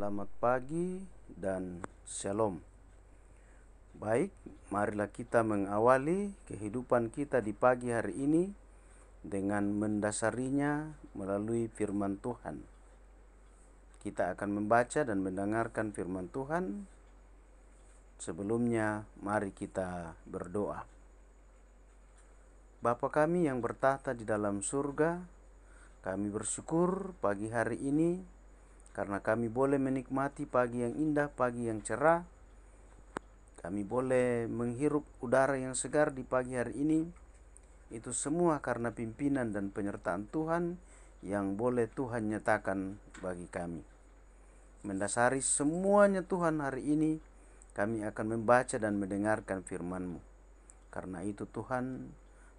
Selamat pagi dan shalom. Baik, marilah kita mengawali kehidupan kita di pagi hari ini dengan mendasarinya melalui firman Tuhan. Kita akan membaca dan mendengarkan firman Tuhan. Sebelumnya, mari kita berdoa. Bapa kami yang bertahta di dalam surga, kami bersyukur pagi hari ini karena kami boleh menikmati pagi yang indah, pagi yang cerah. Kami boleh menghirup udara yang segar di pagi hari ini. Itu semua karena pimpinan dan penyertaan Tuhan yang boleh Tuhan nyatakan bagi kami. Mendasari semuanya Tuhan hari ini, kami akan membaca dan mendengarkan firman-Mu. Karena itu Tuhan,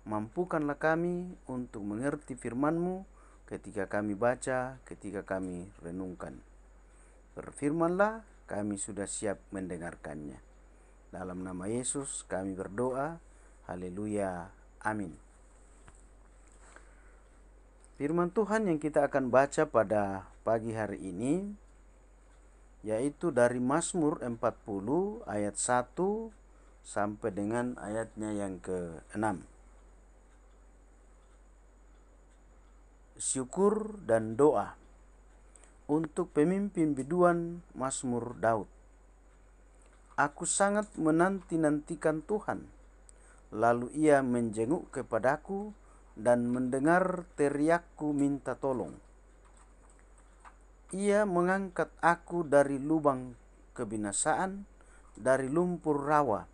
mampukanlah kami untuk mengerti firman-Mu ketika kami baca, ketika kami renungkan. Berfirmanlah, kami sudah siap mendengarkannya. Dalam nama Yesus kami berdoa. Haleluya. Amin. Firman Tuhan yang kita akan baca pada pagi hari ini yaitu dari Mazmur 40 ayat 1 sampai dengan ayatnya yang ke-6. Syukur dan doa untuk pemimpin biduan Mazmur Daud. Aku sangat menanti-nantikan Tuhan, lalu ia menjenguk kepadaku dan mendengar teriakku minta tolong. Ia mengangkat aku dari lubang kebinasaan, dari lumpur rawa.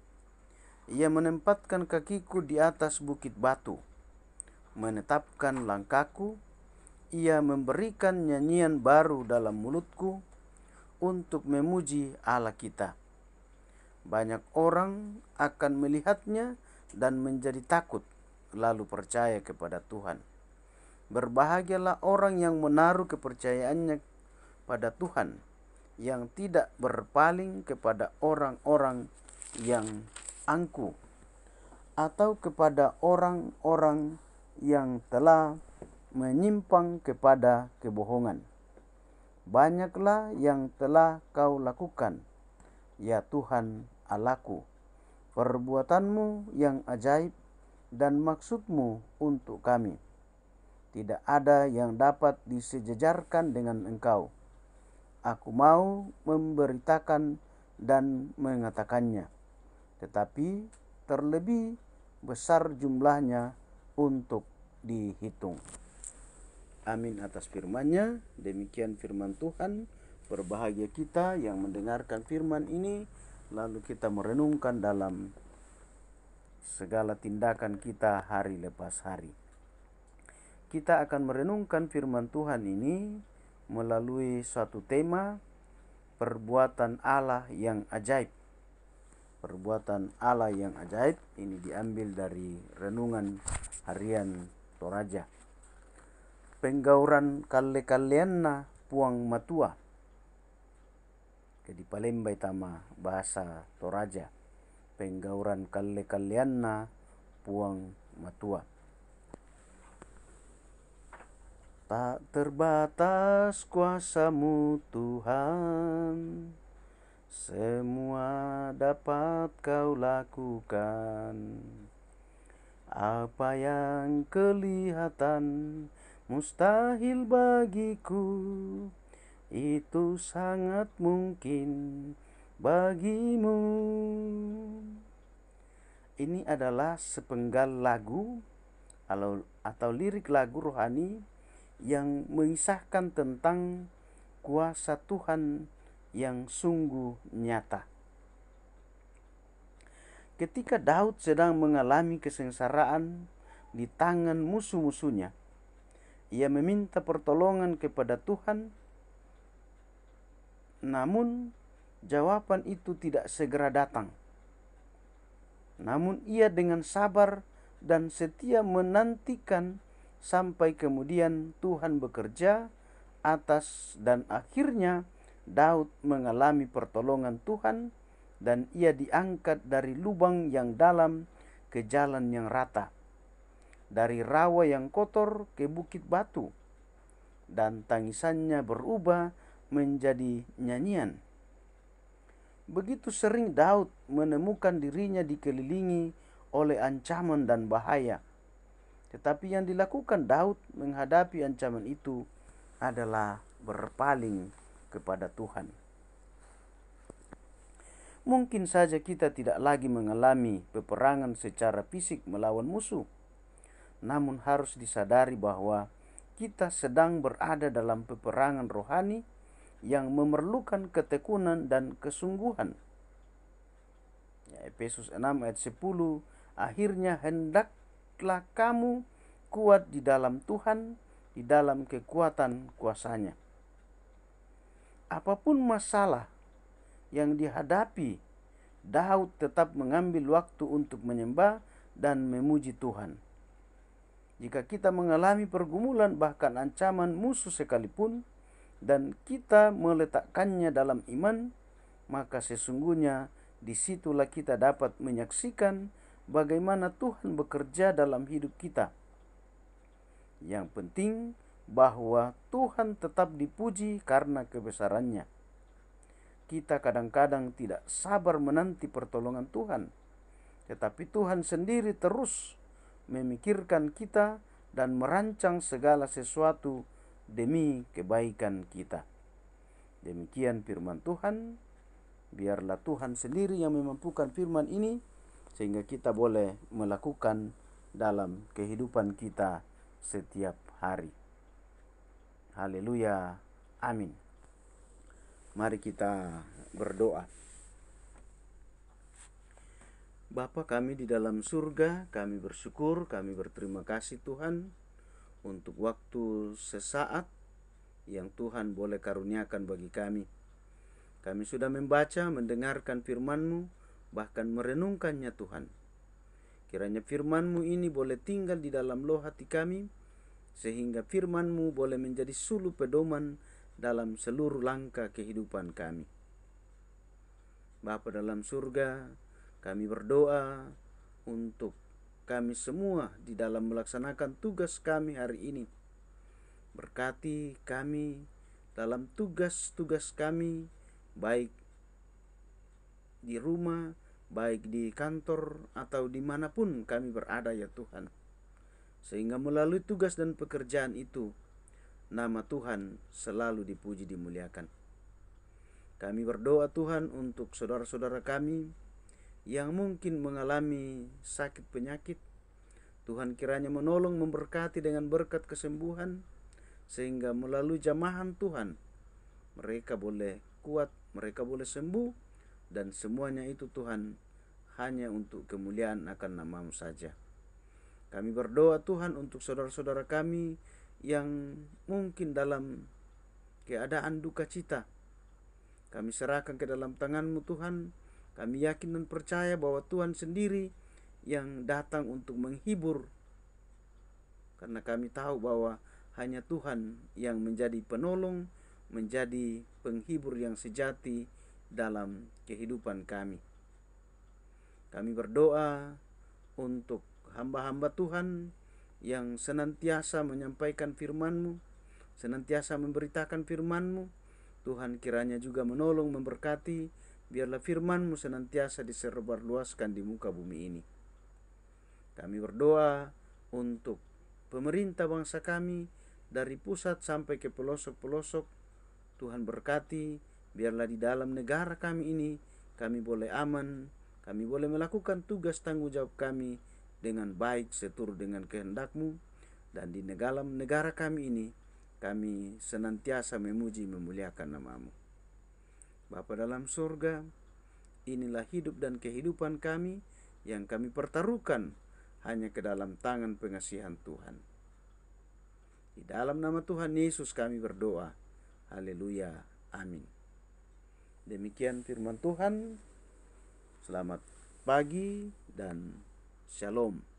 Ia menempatkan kakiku di atas bukit batu, menetapkan langkahku. Ia memberikan nyanyian baru dalam mulutku untuk memuji Allah kita. Banyak orang akan melihatnya dan menjadi takut, lalu percaya kepada Tuhan. Berbahagialah orang yang menaruh kepercayaannya pada Tuhan, yang tidak berpaling kepada orang-orang yang angkuh, atau kepada orang-orang yang telah menyimpang kepada kebohongan. Banyaklah yang telah kau lakukan, ya Tuhan Allahku, perbuatanmu yang ajaib dan maksudmu untuk kami. Tidak ada yang dapat disejajarkan dengan Engkau. Aku mau memberitakan dan mengatakannya, tetapi terlebih besar jumlahnya untuk dihitung. Amin atas firman-Nya. Demikian firman Tuhan. Berbahagia kita yang mendengarkan firman ini, lalu kita merenungkan dalam segala tindakan kita hari lepas hari. Kita akan merenungkan firman Tuhan ini melalui suatu tema, perbuatan Allah yang ajaib. Perbuatan Allah yang ajaib ini diambil dari renungan harian Toraja. Penggauran kalle-kalleanna puang matua. Jadi Palembay tama bahasa Toraja. Penggauran kalle-kalleanna puang matua. Tak terbatas kuasa-Mu Tuhan, semua dapat Kau lakukan. Apa yang kelihatan mustahil bagiku, itu sangat mungkin bagimu. Ini adalah sepenggal lagu atau lirik lagu rohani yang mengisahkan tentang kuasa Tuhan yang sungguh nyata. Ketika Daud sedang mengalami kesengsaraan di tangan musuh-musuhnya, ia meminta pertolongan kepada Tuhan, namun jawaban itu tidak segera datang. Namun ia dengan sabar dan setia menantikan sampai kemudian Tuhan bekerja atas, dan akhirnya Daud mengalami pertolongan Tuhan dan ia diangkat dari lubang yang dalam ke jalan yang rata, dari rawa yang kotor ke bukit batu, dan tangisannya berubah menjadi nyanyian. Begitu sering Daud menemukan dirinya dikelilingi oleh ancaman dan bahaya. Tetapi yang dilakukan Daud menghadapi ancaman itu adalah berpaling kepada Tuhan. Mungkin saja kita tidak lagi mengalami peperangan secara fisik melawan musuh, namun harus disadari bahwa kita sedang berada dalam peperangan rohani yang memerlukan ketekunan dan kesungguhan. Efesus 6 ayat 10, akhirnya hendaklah kamu kuat di dalam Tuhan, di dalam kekuatan kuasa-Nya. Apapun masalah yang dihadapi, Daud tetap mengambil waktu untuk menyembah dan memuji Tuhan. Jika kita mengalami pergumulan bahkan ancaman musuh sekalipun, dan kita meletakkannya dalam iman, maka sesungguhnya disitulah kita dapat menyaksikan bagaimana Tuhan bekerja dalam hidup kita. Yang penting bahwa Tuhan tetap dipuji karena kebesaran-Nya. Kita kadang-kadang tidak sabar menanti pertolongan Tuhan, tetapi Tuhan sendiri terus memikirkan kita dan merancang segala sesuatu demi kebaikan kita. Demikian firman Tuhan. Biarlah Tuhan sendiri yang memampukan firman ini sehingga kita boleh melakukan dalam kehidupan kita setiap hari. Haleluya. Amin. Mari kita berdoa. Bapa kami di dalam surga, kami bersyukur, kami berterima kasih Tuhan untuk waktu sesaat yang Tuhan boleh karuniakan bagi kami. Kami sudah membaca, mendengarkan firman-Mu, bahkan merenungkannya Tuhan. Kiranya firman-Mu ini boleh tinggal di dalam loh hati kami, sehingga firman-Mu boleh menjadi suluh pedoman dalam seluruh langkah kehidupan kami. Bapa dalam surga, kami berdoa untuk kami semua di dalam melaksanakan tugas kami hari ini. Berkati kami dalam tugas-tugas kami, baik di rumah, baik di kantor, atau dimanapun kami berada ya Tuhan. Sehingga melalui tugas dan pekerjaan itu, nama Tuhan selalu dipuji dimuliakan. Kami berdoa Tuhan untuk saudara-saudara kami yang mungkin mengalami sakit penyakit. Tuhan kiranya menolong, memberkati dengan berkat kesembuhan, sehingga melalui jamahan Tuhan mereka boleh kuat, mereka boleh sembuh, dan semuanya itu Tuhan hanya untuk kemuliaan akan nama-Mu saja. Kami berdoa Tuhan untuk saudara-saudara kami yang mungkin dalam keadaan duka cita. Kami serahkan ke dalam tangan-Mu Tuhan. Kami yakin dan percaya bahwa Tuhan sendiri yang datang untuk menghibur. Karena kami tahu bahwa hanya Tuhan yang menjadi penolong, menjadi penghibur yang sejati dalam kehidupan kami. Kami berdoa untuk hamba-hamba Tuhan yang senantiasa menyampaikan firman-Mu, senantiasa memberitakan firman-Mu. Tuhan kiranya juga menolong, memberkati, biarlah firman-Mu senantiasa disebarluaskan di muka bumi ini. Kami berdoa untuk pemerintah bangsa kami, dari pusat sampai ke pelosok-pelosok. Tuhan berkati, biarlah di dalam negara kami ini kami boleh aman, kami boleh melakukan tugas tanggung jawab kami dengan baik seturut dengan kehendak-Mu, dan di dalam negara kami ini kami senantiasa memuji memuliakan nama-Mu. Bapa dalam surga, inilah hidup dan kehidupan kami yang kami pertaruhkan hanya ke dalam tangan pengasihan Tuhan. Di dalam nama Tuhan Yesus kami berdoa. Haleluya. Amin. Demikian firman Tuhan. Selamat pagi dan shalom.